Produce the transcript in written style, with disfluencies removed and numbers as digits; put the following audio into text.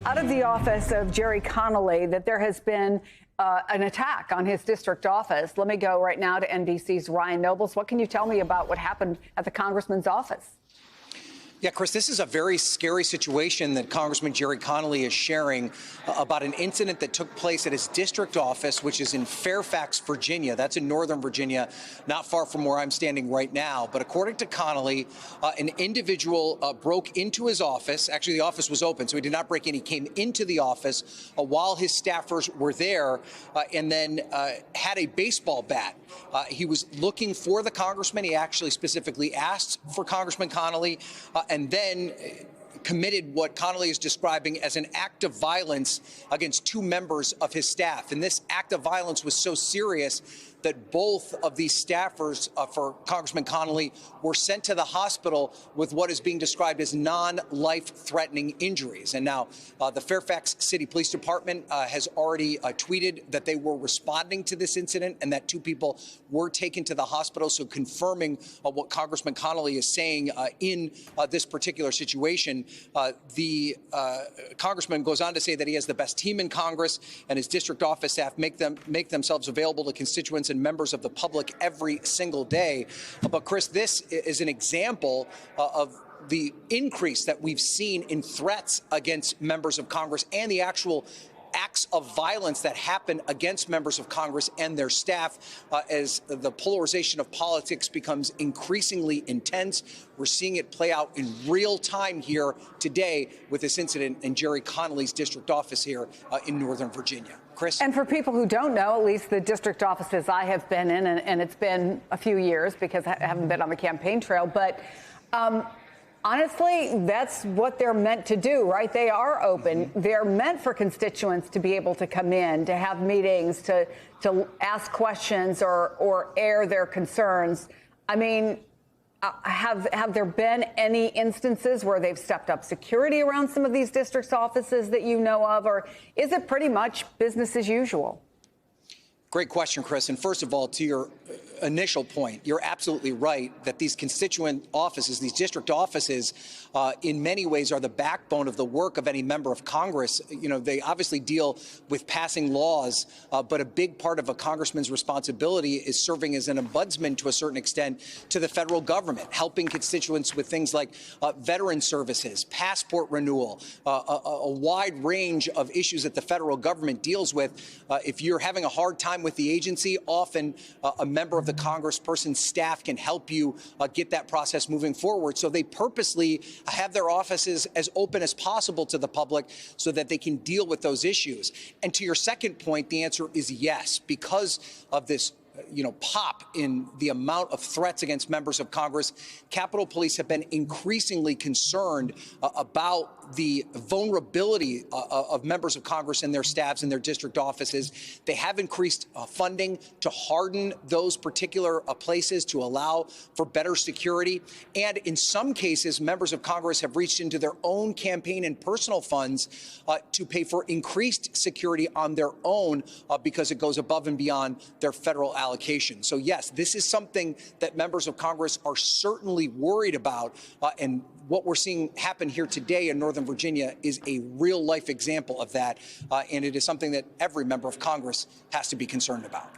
Out of the office of Gerry Connolly that there has been an attack on his district office. Let me go right now to NBC's Ryan Nobles. What can you tell me about what happened at the congressman's office? Yeah, Chris, this is a very scary situation that Congressman Gerry Connolly is sharing about an incident that took place at his district office, which is in Fairfax, Virginia. That's in Northern Virginia, not far from where I'm standing right now. But according to Connolly, an individual broke into his office. Actually, the office was open, so he did not break in. He came into the office while his staffers were there and then had a baseball bat. He was looking for the congressman. He actually specifically asked for Congressman Connolly and then committed what Connolly is describing as an act of violence against two members of his staff. And this act of violence was so serious that both of these staffers for Congressman Connolly were sent to the hospital with what is being described as non-life-threatening injuries. And now the Fairfax City Police Department has already tweeted that they were responding to this incident and that two people were taken to the hospital. So confirming what Congressman Connolly is saying in this particular situation. The congressman goes on to say that he has the best team in Congress and his district office staff make themselves available to constituents and members of the public every single day. But Chris, this is an example of the increase that we've seen in threats against members of Congress and the actual acts of violence that happen against members of Congress and their staff as the polarization of politics becomes increasingly intense. We're seeing it play out in real time here today with this incident in Gerry Connolly's district office here in Northern Virginia. Chris? And for people who don't know, at least the district offices I have been in, and it's been a few years because I haven't been on the campaign trail, but honestly, that's what they're meant to do, right? They are open. They're meant for constituents to be able to come in, to have meetings, to ask questions or air their concerns. I mean, have there been any instances where they've stepped up security around some of these districts' offices that you know of, or is it pretty much business as usual? Great question, Chris. And first of all, to your initial point, you're absolutely right that these constituent offices, these district offices, in many ways are the backbone of the work of any member of Congress. You know, they obviously deal with passing laws, but a big part of a congressman's responsibility is serving as an ombudsman to a certain extent to the federal government, helping constituents with things like veteran services, passport renewal, a wide range of issues that the federal government deals with. If you're having a hard time with the agency, often a member of the congressperson's staff can help you get that process moving forward. So they purposely have their offices as open as possible to the public so that they can deal with those issues. And to your second point, the answer is yes, because of this pop in the amount of threats against members of Congress. Capitol Police have been increasingly concerned about the vulnerability of members of Congress and their staffs in their district offices. They have increased funding to harden those particular places to allow for better security. And in some cases, members of Congress have reached into their own campaign and personal funds to pay for increased security on their own because it goes above and beyond their federal allocation. So, yes, this is something that members of Congress are certainly worried about. And what we're seeing happen here today in Northern Virginia is a real life example of that. And it is something that every member of Congress has to be concerned about.